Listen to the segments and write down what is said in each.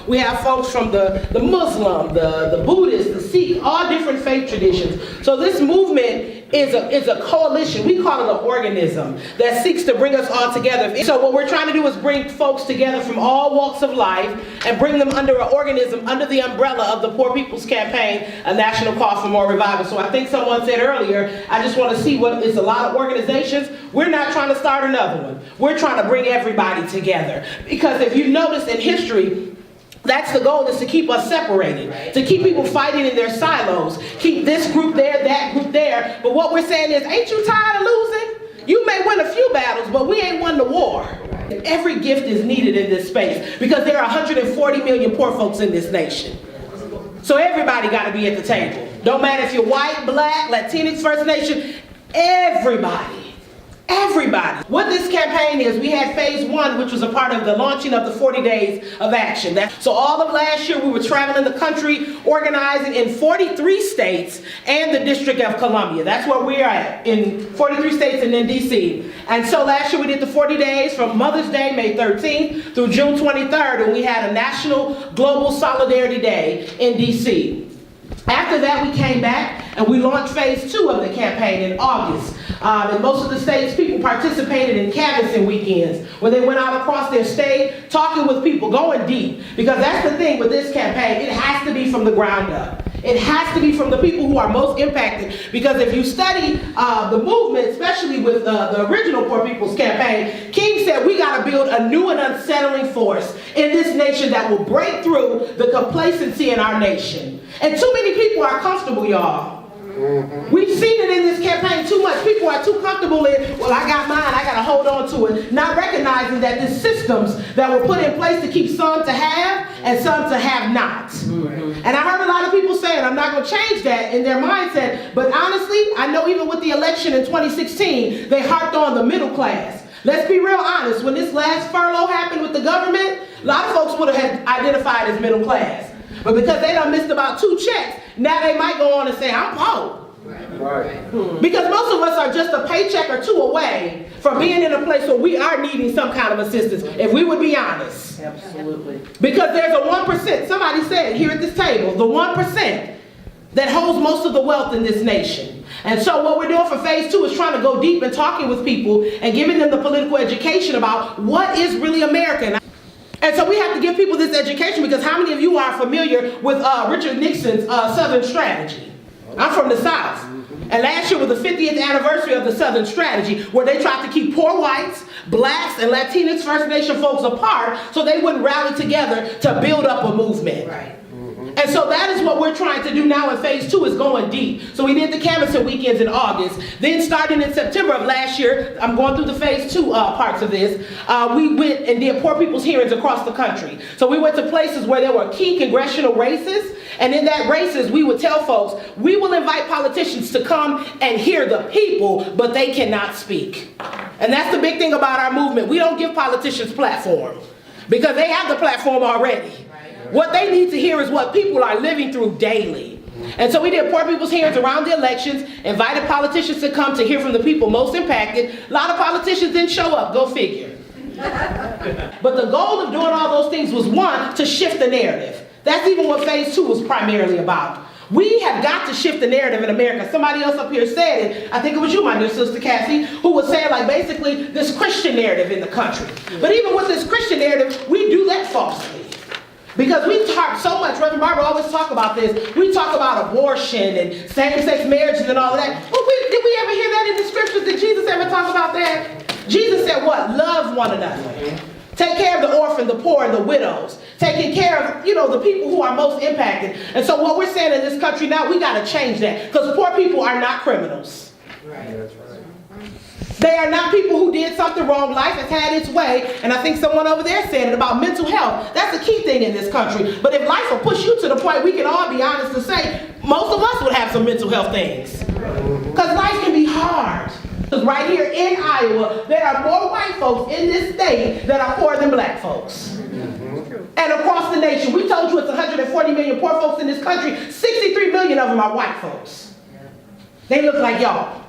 We have folks from the Muslim, the Buddhist, the Sikh, all different faith traditions. So this movement is a coalition. We call it an organism that seeks to bring us all together. So what we're trying to do is bring folks together from all walks of life and bring them under an organism, under the umbrella of the Poor People's Campaign, a national call for more revival. So I think someone said earlier, I just want to see what it's a lot of organizations. We're not trying to start another one. We're trying to bring everybody together. Because if you notice in history, that's the goal, is to keep us separated, to keep people fighting in their silos, keep this group there, that group there. But what we're saying is, ain't you tired of losing? You may win a few battles, but we ain't won the war. Every gift is needed in this space because there are 140 million poor folks in this nation. So everybody got to be at the table. Don't matter if you're white, black, Latinx, First Nation, everybody. Everybody. What this campaign is, we had phase 1, which was a part of the launching of the 40 days of action. So all of last year we were traveling the country, organizing in 43 states and the District of Columbia. That's where we're at, in 43 states and in DC. And so last year we did the 40 days from Mother's Day, May 13th, through June 23rd, and we had a National Global Solidarity Day in DC. After that, we came back and we launched phase 2 of the campaign in August. In most of the states, people participated in canvassing weekends where they went out across their state, talking with people, going deep. Because that's the thing with this campaign, it has to be from the ground up. It has to be from the people who are most impacted. Because if you study the movement, especially with the original Poor People's Campaign, King said we got to build a new and unsettling force in this nation that will break through the complacency in our nation. And too many people are comfortable, y'all. We've seen it in this campaign too much. People are too comfortable in, well, I got mine, I got to hold on to it. Not recognizing that there's systems that were put in place to keep some to have and some to have not. And I heard a lot of people saying, I'm not going to change that in their mindset. But honestly, I know even with the election in 2016, they harped on the middle class. Let's be real honest. When this last furlough happened with the government, a lot of folks would have identified as middle class. But because they done missed about 2 checks, now they might go on and say, I'm poor. Because most of us are just a paycheck or 2 away from being in a place where we are needing some kind of assistance, if we would be honest. Absolutely. Because there's a 1%, somebody said here at this table, the 1% that holds most of the wealth in this nation. And so what we're doing for phase 2 is trying to go deep and talking with people and giving them the political education about what is really American. And so we have to give people this education because how many of you are familiar with Richard Nixon's Southern Strategy? I'm from the South. And last year was the 50th anniversary of the Southern Strategy, where they tried to keep poor whites, blacks, and Latinx First Nation folks apart so they wouldn't rally together to build up a movement. Right. And so that is what we're trying to do now in phase 2, is going deep. So we did the canvassing weekends in August. Then starting in September of last year, I'm going through the phase 2 parts of this, we went and did Poor People's Hearings across the country. So we went to places where there were key congressional races, and in that races we would tell folks, we will invite politicians to come and hear the people, but they cannot speak. And that's the big thing about our movement. We don't give politicians platform because they have the platform already. What they need to hear is what people are living through daily. And so we did Poor People's Hearings around the elections, invited politicians to come to hear from the people most impacted. A lot of politicians didn't show up, go figure. But the goal of doing all those things was, 1, to shift the narrative. That's even what phase 2 was primarily about. We have got to shift the narrative in America. Somebody else up here said it, I think it was you, my dear sister Cassie, who was saying, like, basically this Christian narrative in the country. But even with this Christian narrative, we do that falsely. Because we talk so much, Reverend Barbara always talk about this, we talk about abortion and same-sex marriages and all of that. Well, did we ever hear that in the scriptures? Did Jesus ever talk about that? Jesus said what? Love one another. Take care of the orphan, the poor, and the widows. Taking care of, the people who are most impacted. And so what we're saying in this country now, we got to change that. Because poor people are not criminals. Right. That's right. They are not people who did something wrong. Life has had its way. And I think someone over there said it about mental health. That's a key thing in this country. But if life will push you to the point, we can all be honest to say, most of us would have some mental health things. Because life can be hard. Because right here in Iowa, there are more white folks in this state that are poorer than black folks. And across the nation, we told you it's 140 million poor folks in this country. 63 million of them are white folks. They look like y'all.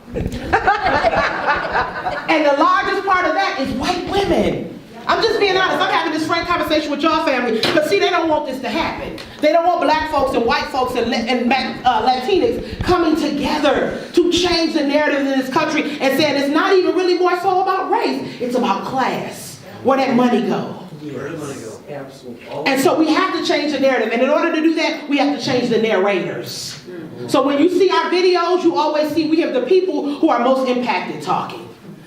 And the largest part of that is white women. I'm just being honest. I'm having this frank conversation with your family because, see, they don't want this to happen. They don't want black folks and white folks and Latinx coming together to change the narrative in this country and saying it's not even really more so about race. It's about class. Where that money go. Where did money go? Absolutely. And so we have to change the narrative. And in order to do that, we have to change the narrators. So when you see our videos, you always see we have the people who are most impacted talking.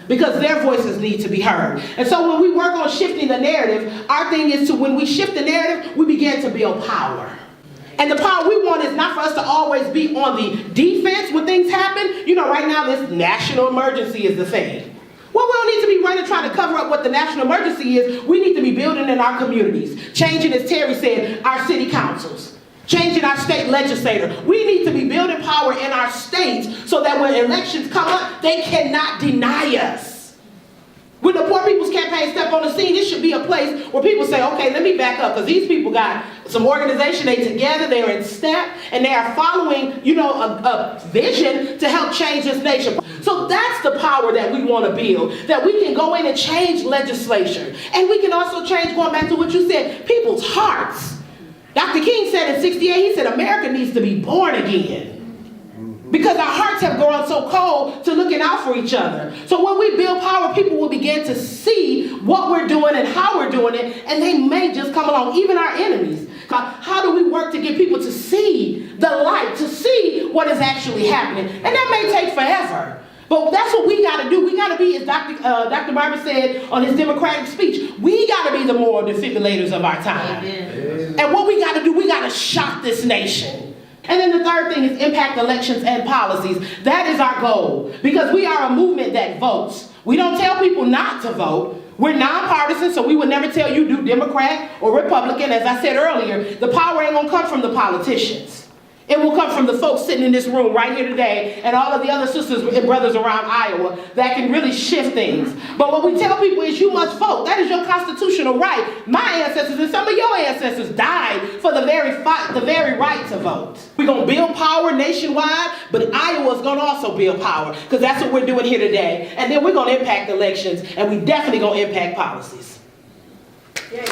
Because their voices need to be heard. And so when we work on shifting the narrative, our thing is to, when we shift the narrative, we begin to build power. And the power we want is not for us to always be on the defense when things happen. You know, right now this national emergency is the thing. Well, we don't need to be running trying to cover up what the national emergency is. We need to be building in our communities. Changing, as Terry said, our city councils. Changing our state legislator. We need to be building power in our states so that when elections come up, they cannot deny us. When the Poor People's Campaign step on the scene, it should be a place where people say, okay, let me back up, because these people got some organization, they together, they're in step, and they are following, you know, a vision to help change this nation. So that's the power that we want to build, that we can go in and change legislation. And we can also change, going back to what you said, people's hearts. Dr. King said in '68, he said, America needs to be born again. Because our hearts have grown so cold to looking out for each other. So when we build power, people will begin to see what we're doing and how we're doing it, and they may just come along, even our enemies. How do we work to get people to see the light, to see what is actually happening? And that may take forever. But that's what we got to do. We got to be, as Dr. Marvin said on his Democratic speech, we got to be the moral defibrillators of our time. Amen. And what we got to do, we got to shock this nation. And then the third thing is impact elections and policies. That is our goal, because we are a movement that votes. We don't tell people not to vote. We're nonpartisan, so we would never tell you do Democrat or Republican. As I said earlier, the power ain't gonna come from the politicians. It will come from the folks sitting in this room right here today and all of the other sisters and brothers around Iowa that can really shift things. But what we tell people is you must vote. That is your constitutional right. My ancestors and some of your ancestors died for the very right to vote. We're going to build power nationwide, but Iowa is going to also build power, because that's what we're doing here today. And then we're going to impact elections, and we definitely going to impact policies. Yay.